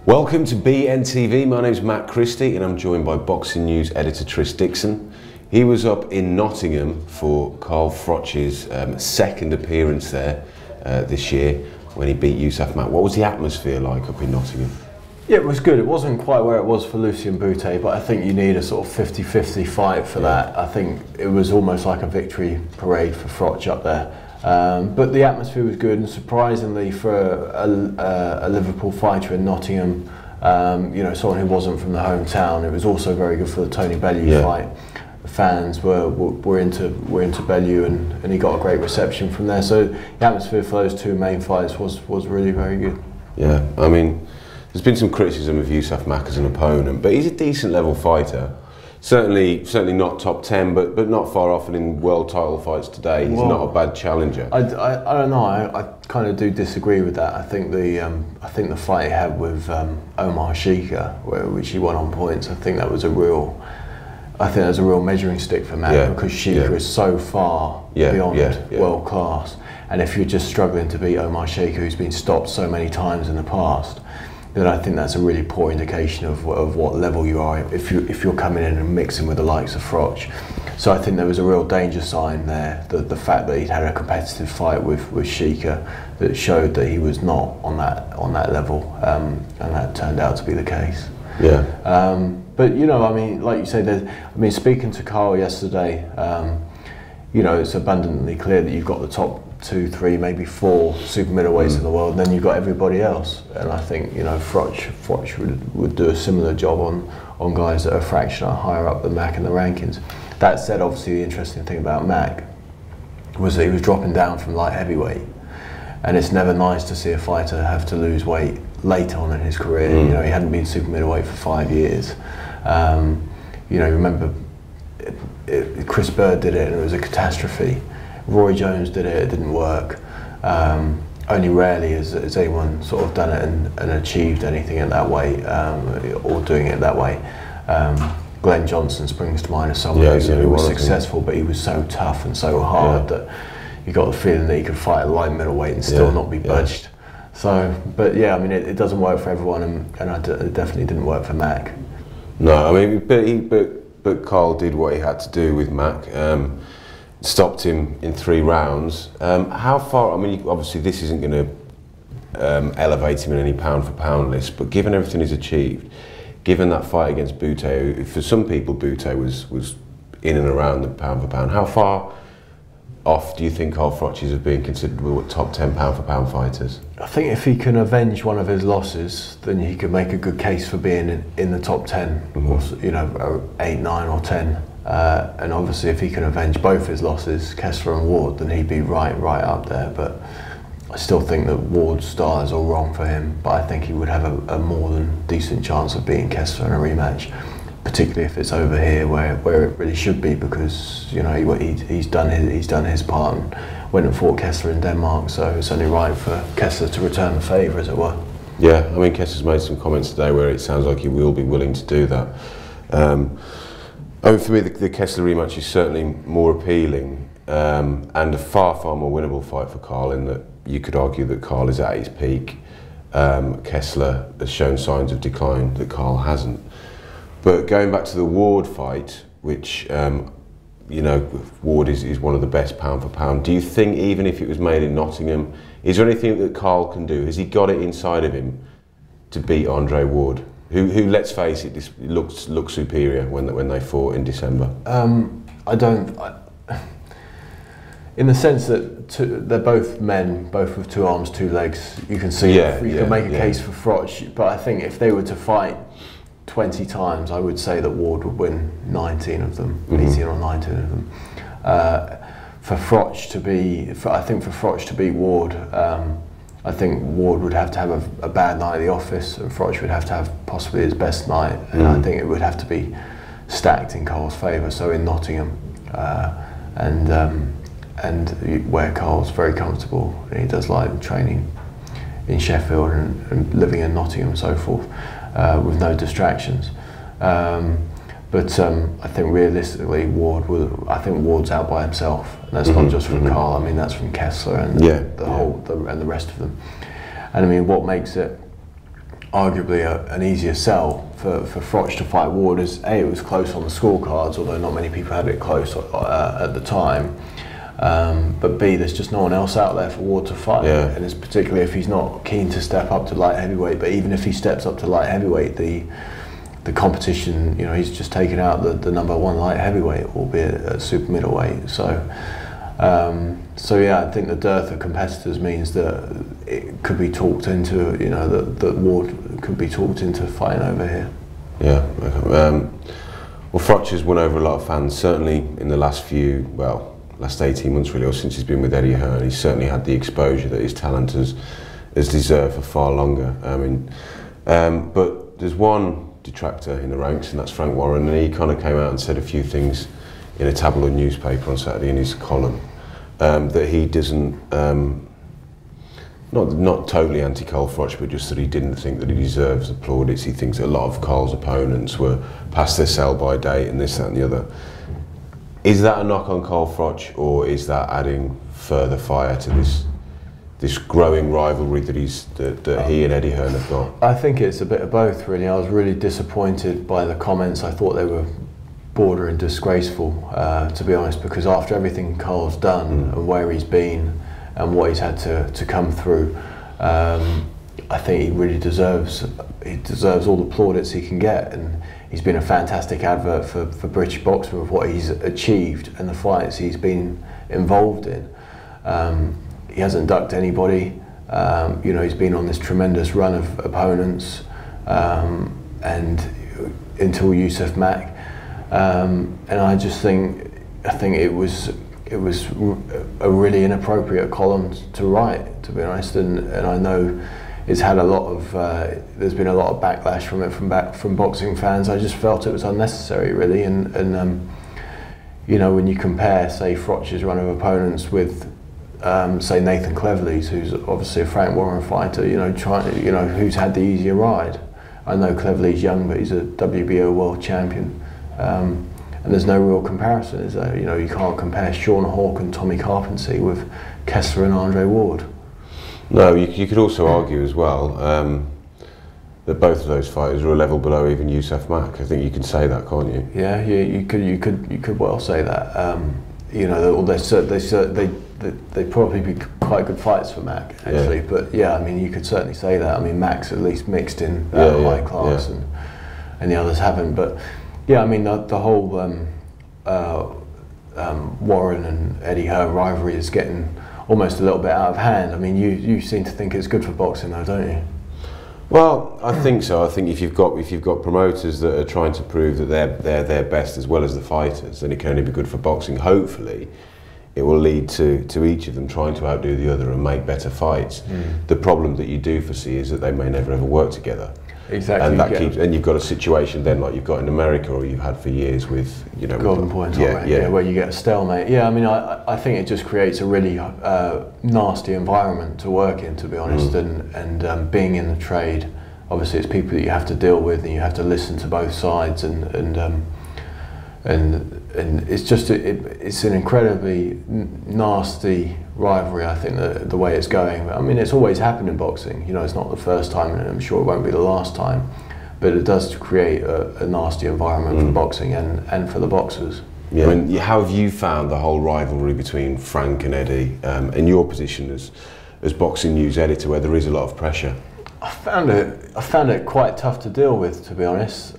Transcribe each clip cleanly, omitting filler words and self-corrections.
Welcome to BNTV. My name's Matt Christie and I'm joined by Boxing News editor Tris Dixon. He was up in Nottingham for Carl Froch's second appearance there this year when he beat Yusaf Mack. What was the atmosphere like up in Nottingham? Yeah, it was good. It wasn't quite where it was for Lucien Boutte, but I think you need a sort of 50-50 fight for that. I think it was almost like a victory parade for Froch up there. But the atmosphere was good, and surprisingly for a Liverpool fighter in Nottingham, you know, someone who wasn't from the hometown, it was also very good for the Tony Bellew fight. The fans were into Bellew, and he got a great reception from there. So the atmosphere for those two main fights was really very good. Yeah, I mean, there's been some criticism of Yusaf Mack as an opponent, but he's a decent level fighter. Certainly not top 10, but not far off. And in world title fights today, he's not a bad challenger. I don't know. I kind of do disagree with that. I think the fight he had with Omar Sheikha, which he won on points, I think that was a real measuring stick for Mack, because Sheikha is so far beyond world class. And if you're just struggling to beat Omar Sheikha, who's been stopped so many times in the past, then I think that's a really poor indication of what level you are if you're coming in and mixing with the likes of Froch. So I think there was a real danger sign there, the fact that he'd had a competitive fight with Sheikha that showed that he was not on that level, and that turned out to be the case. Yeah. But you know, I mean, like you say, speaking to Carl yesterday, you know, it's abundantly clear that you've got the top 2, 3, maybe 4 super middleweights in the world, and then you've got everybody else. And I think, you know, Froch would do a similar job on guys that are a fraction higher up than Mack in the rankings. That said, obviously the interesting thing about Mack was that he was dropping down from light heavyweight, and it's never nice to see a fighter have to lose weight later on in his career. You know, he hadn't been super middleweight for 5 years. You know, remember Chris Bird did it and it was a catastrophe. Roy Jones did it, it didn't work. Only rarely has anyone sort of done it and achieved anything at that weight, or doing it that way. Glenn Johnson springs to mind as someone who was successful, but he was so tough and so hard that you got the feeling that he could fight at light middleweight and still not be budged. So, but yeah, I mean, it doesn't work for everyone, and it definitely didn't work for Mack. No, I mean, but Carl did what he had to do with Mack. Stopped him in 3 rounds. How far? I mean, obviously this isn't going to elevate him in any pound-for-pound list, but given everything he's achieved, given that fight against Boutte, for some people Boutte was in and around the pound-for-pound. How far off do you think Carl Froch is of being considered top 10 pound-for-pound fighters? I think if he can avenge one of his losses, then he could make a good case for being in the top 10, or, you know, 8, 9 or 10. And obviously if he can avenge both his losses, Kessler and Ward, then he'd be right up there. But I still think that Ward's style is all wrong for him, but I think he would have a more than decent chance of beating Kessler in a rematch, particularly if it's over here where it really should be, because, you know, he's done his part and went and fought Kessler in Denmark, so it's only right for Kessler to return the favour, as it were. Yeah, I mean, Kessler's made some comments today where it sounds like he will be willing to do that. I mean, for me, the Kessler rematch is certainly more appealing, and a far more winnable fight for Carl, in that you could argue that Carl is at his peak. Kessler has shown signs of decline that Carl hasn't. But going back to the Ward fight, which, you know, Ward is one of the best pound for pound, do you think even if it was made in Nottingham, is there anything that Carl can do? Has he got it inside of him to beat Andre Ward? Who, let's face it, looks superior when they fought in December. In the sense that they're both men, both with 2 arms, 2 legs. You can see, you can make a case for Froch, but I think if they were to fight 20 times, I would say that Ward would win 19 of them, 18 or 19 of them. For Froch to beat Ward, I think Ward would have to have a bad night at the office, and Froch would have to have possibly his best night, and I think it would have to be stacked in Carl's favour. So in Nottingham, and where Carl's very comfortable, and he does like training in Sheffield and living in Nottingham and so forth, with no distractions. But I think realistically, Ward's out by himself, and that's not just from Carl. I mean, that's from Kessler and the rest of them. And I mean, what makes it arguably an easier sell for Froch to fight Ward, as A, it was close on the scorecards, although not many people had it close at the time. But B, there's just no one else out there for Ward to fight, and it's particularly if he's not keen to step up to light heavyweight. But even if he steps up to light heavyweight, the competition, you know, he's just taken out the #1 light heavyweight, albeit at super middleweight. So yeah, I think the dearth of competitors means that it could be talked into, you know, that Ward could be talked into fighting over here. Yeah. Well, Froch has won over a lot of fans, certainly in the last 18 months really, or since he's been with Eddie Hearn. He's certainly had the exposure that his talent has deserved for far longer. But there's one detractor in the ranks, and that's Frank Warren, and he kind of came out and said a few things in a tabloid newspaper on Saturday in his column, that he doesn't, not totally anti-Cole Froch, but just that he didn't think that he deserves the plaudits. He thinks that a lot of Cole's opponents were past their sell-by date and this, that and the other. Is that a knock on Cole Froch, or is that adding further fire to this growing rivalry that he and Eddie Hearn have got? I think it's a bit of both, really. I was really disappointed by the comments. I thought they were bordering disgraceful, to be honest, because after everything Cole's done and where he's been and what he's had to come through, I think he really deserves all the plaudits he can get, and he's been a fantastic advert for British boxing with what he's achieved and the fights he's been involved in. He hasn't ducked anybody. You know, he's been on this tremendous run of opponents, and until Yusaf Mack. And I just think it was a really inappropriate column to write, to be honest. And I know it's had a lot of there's been a lot of backlash from it from boxing fans. I just felt it was unnecessary, really. And you know, when you compare, say, Froch's run of opponents with say Nathan Cleverley's, who's obviously a Frank Warren fighter, you know, who's had the easier ride. I know Cleverley's young, but he's a WBO world champion. And there's no real comparison, is there? You know, you can't compare Sean Hawke and Tommy Carpentry with Kessler and Andre Ward. No, you could also argue as well that both of those fighters are a level below even Yusaf Mack. I think you can say that, can't you? Yeah, you could well say that. You know, they probably be quite good fights for Mack, actually. Yeah. But yeah, I mean, you could certainly say that. I mean, Mack's at least mixed in high class, and the others haven't. But yeah, I mean, the whole Warren and Eddie Hearn rivalry is getting almost a little bit out of hand. I mean, you seem to think it's good for boxing, though, don't you? Well, I think so. I think if you've got promoters that are trying to prove that they're their best as well as the fighters, then it can only be good for boxing. Hopefully, it will lead to each of them trying to outdo the other and make better fights. The problem that you do foresee is that they may never ever work together. Exactly. And that keeps, and you've got a situation then like you've got in America, or you've had for years with, you know, Golden Point, where you get a stalemate. Yeah, I mean, I think it just creates a really nasty environment to work in, to be honest. And being in the trade, obviously, it's people that you have to deal with, and you have to listen to both sides, and it's just it's an incredibly nasty rivalry. I think the way it's going. I mean, it's always happened in boxing. You know, it's not the first time, and I'm sure it won't be the last time. But it does create a nasty environment for boxing and for the boxers. Yeah. I mean, how have you found the whole rivalry between Frank and Eddie in your position as boxing news editor, where there is a lot of pressure? I found it quite tough to deal with, to be honest.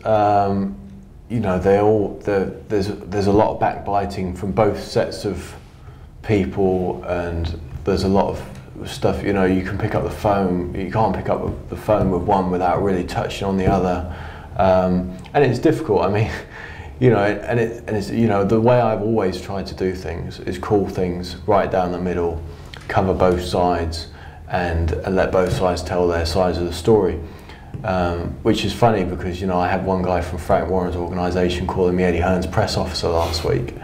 You know, there's a lot of backbiting from both sets of people, and there's a lot of stuff. You know, you can pick up the phone. You can't pick up the phone with one without really touching on the other, and it's difficult. I mean, you know, and it's you know, the way I've always tried to do things is call things right down the middle, cover both sides, and let both sides tell their sides of the story. Which is funny because, you know, I had one guy from Frank Warren's organisation calling me Eddie Hearn's press officer last week,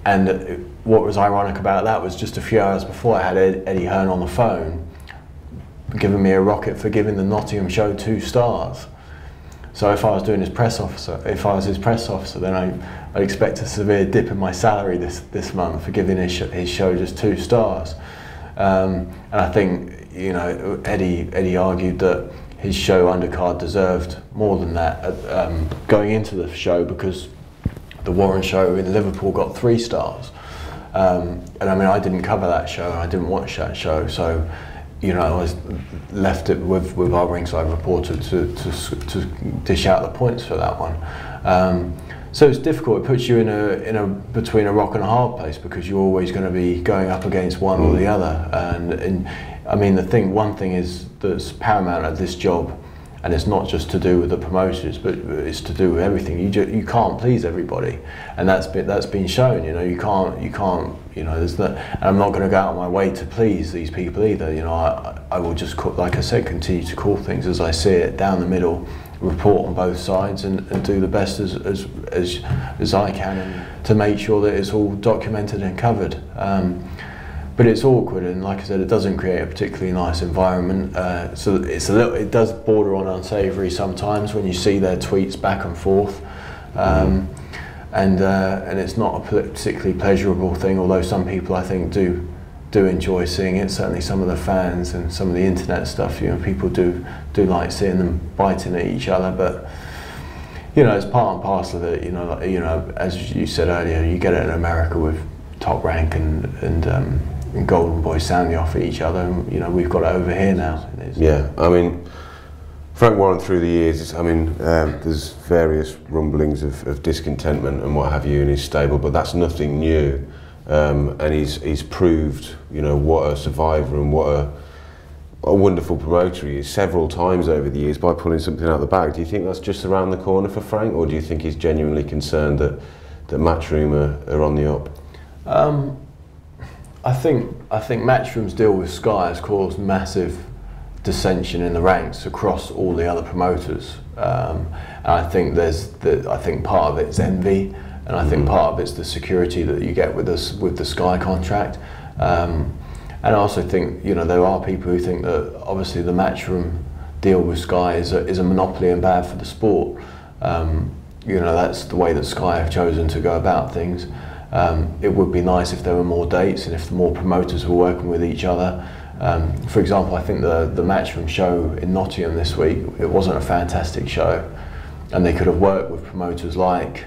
and what was ironic about that was just a few hours before I had Eddie Hearn on the phone giving me a rocket for giving the Nottingham show 2 stars. So if I was his press officer, then I'd expect a severe dip in my salary this month for giving his show just 2 stars. And I think, you know, Eddie argued that his show undercard deserved more than that going into the show, because the Warren show in Liverpool got 3 stars. And I mean, I didn't cover that show, and I didn't watch that show, so you know, I was left it with our ringside reporter to dish out the points for that one. So it's difficult. It puts you in a between a rock and a hard place, because you're always going to be going up against one or the other. And I mean, one thing is that's paramount at this job, and it's not just to do with the promoters, but it's to do with everything. You can't please everybody, and that's been shown. You know, you can't. You know, and I'm not going to go out of my way to please these people either. You know, I will just, like I said, continue to call things as I see it, down the middle, report on both sides, and do the best as I can, and to make sure that it's all documented and covered. But it's awkward, and like I said, it doesn't create a particularly nice environment. So it does border on unsavoury sometimes when you see their tweets back and forth, and it's not a particularly pleasurable thing. Although some people, I think, do enjoy seeing it. Certainly, some of the fans and some of the internet stuff. You know, people do like seeing them biting at each other, but. You know, it's part and parcel of it. You know, as you said earlier, you get it in America with Top Rank and Golden Boy sounding off at each other, and you know, we've got it over here now. Yeah, I mean, Frank Warren through the years, I mean, there's various rumblings of discontentment and what have you in his stable, but that's nothing new, and he's proved, you know, what a survivor and what a wonderful promoter he is several times over the years by pulling something out of the bag. Do you think that's just around the corner for Frank, or do you think he's genuinely concerned that Matchroom are on the up? I think Matchroom's deal with Sky has caused massive dissension in the ranks across all the other promoters, and I think I think part of it's envy, and I think part of it's the security that you get with the Sky contract. And I also think, you know, there are people who think that obviously the Matchroom deal with Sky is a monopoly and bad for the sport. You know, that's the way that Sky have chosen to go about things. It would be nice if there were more dates and if more promoters were working with each other. For example, I think the Matchroom show in Nottingham this week, it wasn't a fantastic show, and they could have worked with promoters like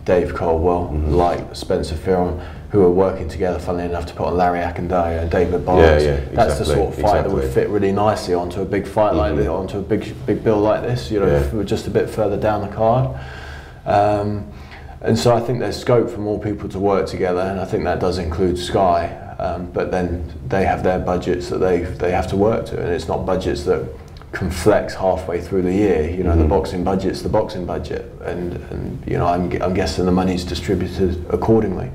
Dave Caldwell, like Spencer Fearon, who are working together, funnily enough, to put on Larry Akindaya and David Barnes. Yeah, that's the sort of fight that would fit really nicely onto a big fight like this, onto a big bill like this. You know, if we were just a bit further down the card. And so I think there's scope for more people to work together, and I think that does include Sky. But then they have their budgets that they have to work to, and it's not budgets that can flex halfway through the year. You know, the boxing budget's the boxing budget, and you know, I'm guessing the money's distributed accordingly.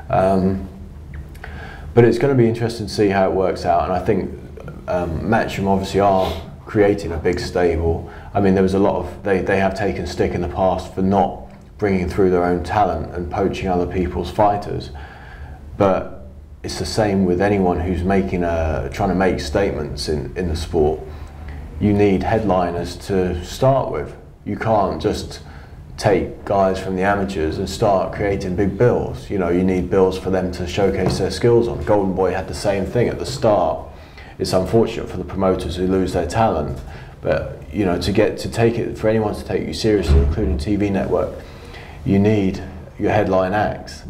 But it's going to be interesting to see how it works out, and I think Matchroom obviously are creating a big stable. I mean, there was a lot of they have taken stick in the past for not bringing through their own talent and poaching other people's fighters, but it's the same with anyone who's trying to make statements in the sport. You need headliners to start with. You can't just take guys from the amateurs and start creating big bills. You know, you need bills for them to showcase their skills on. Golden Boy had the same thing at the start. It's unfortunate for the promoters who lose their talent, but you know, for anyone to take you seriously, including TV network, you need your headline acts,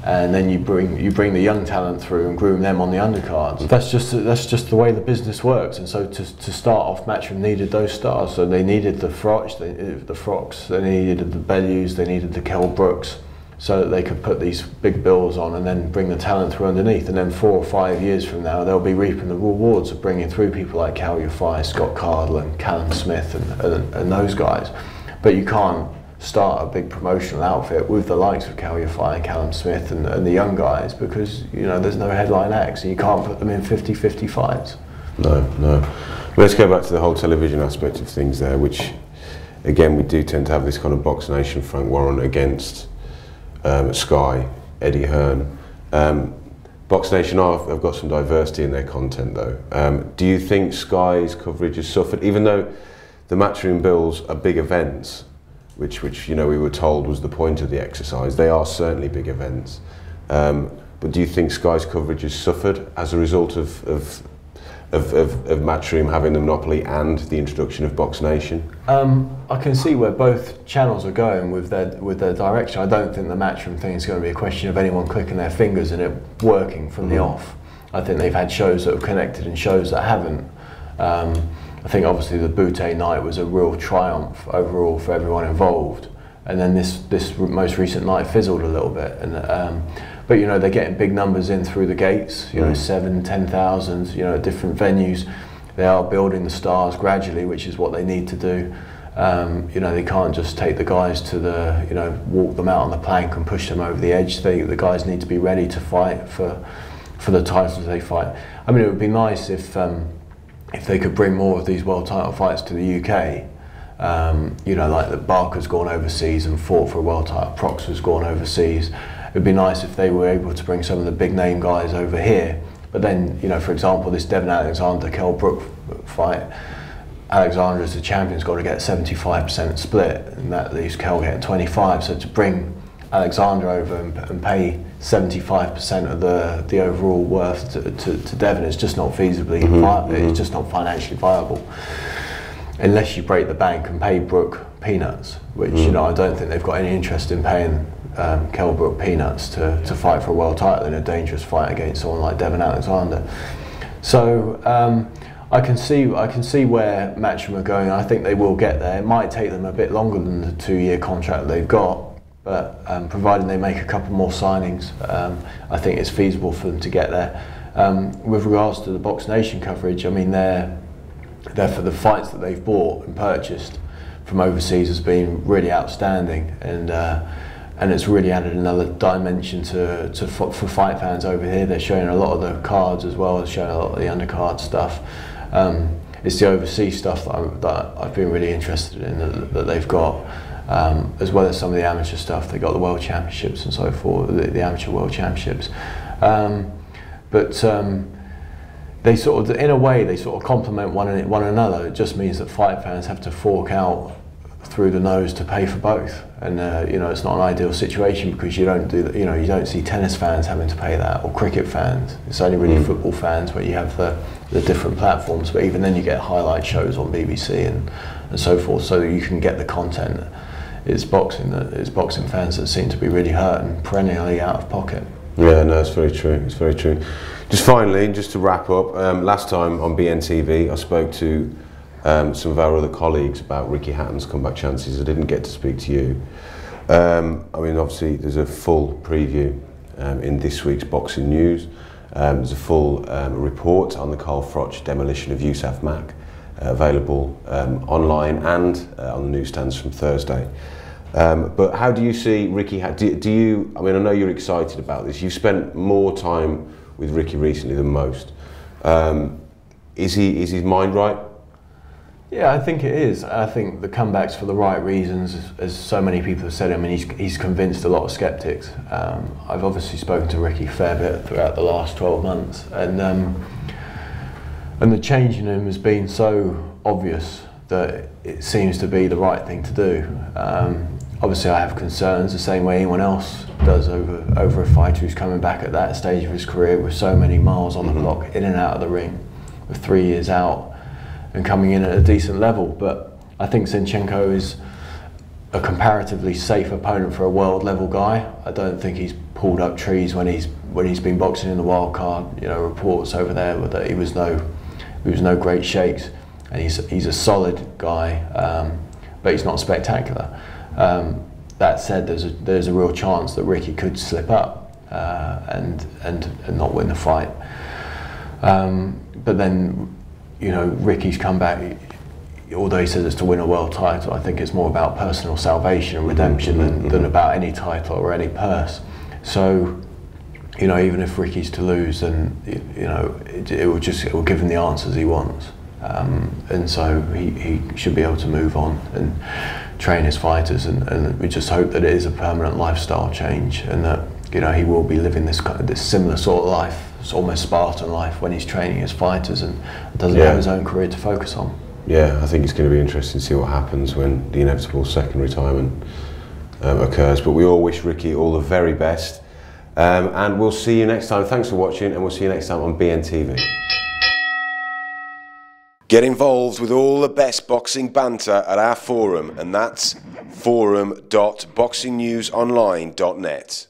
and then you bring the young talent through and groom them on the undercards. That's just the way the business works. And so to start off, Matchroom needed those stars. So they needed the Froch, the Frochs, they needed the Bellews, they needed the Kell Brooks, so that they could put these big bills on and then bring the talent through underneath. And then 4 or 5 years from now, they'll be reaping the rewards of bringing through people like Cal Yafai, Scott Cardle, and Callum Smith, and those guys. But you can't start a big promotional outfit with the likes of Cal Yafai and Callum Smith and the young guys, because you know, there's no headline acts and you can't put them in 50-50 fights. No. Let's go back to the whole television aspect of things there, which again we do tend to have this kind of Box Nation Frank Warren against Sky, Eddie Hearn. Box Nation have got some diversity in their content though. Do you think Sky's coverage has suffered, even though the Matchroom bills are big events, which you know we were told was the point of the exercise? They are certainly big events, but do you think Sky's coverage has suffered as a result of of Matchroom having the monopoly and the introduction of Box Nation? I can see where both channels are going with their direction. I don't think the Matchroom thing is going to be a question of anyone clicking their fingers and it working from the off. I think they've had shows that have connected and shows that haven't. I think obviously the Boutte night was a real triumph overall for everyone involved, and then this most recent night fizzled a little bit. And but you know, they're getting big numbers in through the gates. You know, 7,000, 10,000. You know, at different venues. They are building the stars gradually, which is what they need to do. You know, they can't just take the guys to the, you know, walk them out on the plank and push them over the edge. The guys need to be ready to fight for the titles they fight. I mean, it would be nice if they could bring more of these world title fights to the UK. You know, like that Barker's gone overseas and fought for a world title. Froch has gone overseas. It would be nice if they were able to bring some of the big name guys over here. But then, you know, for example, this Devin Alexander-Kell Brook fight, Alexander as the champion's got to get 75% split, and that leaves Kell getting 25. So to bring Alexander over and pay 75% of the overall worth to Devin is just not feasibly viable. It's just not financially viable unless you break the bank and pay Brook peanuts, which you know, I don't think they've got any interest in paying Kell Brook peanuts to fight for a world title in a dangerous fight against someone like Devin Alexander. So I can see where Matchroom are going. I think they will get there. It might take them a bit longer than the 2-year contract they've got, but providing they make a couple more signings, I think it's feasible for them to get there. With regards to the Box Nation coverage, I mean, they're for the fights that they've bought and purchased from overseas has been really outstanding, and it's really added another dimension for fight fans over here. They're showing a lot of the cards as well as showing a lot of the undercard stuff. It's the overseas stuff that I've been really interested in that they've got, as well as some of the amateur stuff. They got the World Championships and so forth, the amateur World Championships. They sort of, in a way, they sort of complement one another. It just means that fight fans have to fork out through the nose to pay for both, and you know, it's not an ideal situation because you don't do that. You know, you don't see tennis fans having to pay that, or cricket fans. It's only really football fans where you have the different platforms. But even then, you get highlight shows on BBC and so forth, so that you can get the content. It's boxing fans that seem to be really hurting, perennially out of pocket. Yeah, no, it's very true. It's very true. Just finally, just to wrap up, last time on BNTV, I spoke to some of our other colleagues about Ricky Hatton's comeback chances. I didn't get to speak to you. I mean, obviously, there's a full preview in this week's Boxing News. There's a full report on the Carl Froch demolition of Yusaf Mack, available online and on the newsstands from Thursday. But how do you see Ricky Hatton? Do you? I mean, I know you're excited about this. You've spent more time with Ricky recently than most. Is his mind right? Yeah, I think it is. I think the comeback's for the right reasons, as so many people have said. I mean, he's convinced a lot of skeptics. I've obviously spoken to Ricky a fair bit throughout the last 12 months, and the change in him has been so obvious that it seems to be the right thing to do. Obviously, I have concerns the same way anyone else does over a fighter who's coming back at that stage of his career with so many miles on the clock, in and out of the ring, with 3 years out, and coming in at a decent level. But I think Zinchenko is a comparatively safe opponent for a world level guy. I don't think he's pulled up trees when he's been boxing in the wild card. You know, reports over there were that he was no great shakes, and he's a solid guy, but he's not spectacular. That said, there's a real chance that Ricky could slip up and not win the fight. But then, you know, Ricky's comeback, although he says it's to win a world title, I think it's more about personal salvation and redemption than about any title or any purse. So, you know, even if Ricky's to lose, then, you know, it will give him the answers he wants. And so he should be able to move on and train his fighters, and we just hope that it is a permanent lifestyle change, and that, you know, he will be living this similar sort of life. It's almost Spartan life when he's training his fighters and doesn't have his own career to focus on. Yeah, I think it's going to be interesting to see what happens when the inevitable second retirement occurs. But we all wish Ricky all the very best, and we'll see you next time. Thanks for watching, and we'll see you next time on BNTV. Get involved with all the best boxing banter at our forum, and that's forum.boxingnewsonline.net.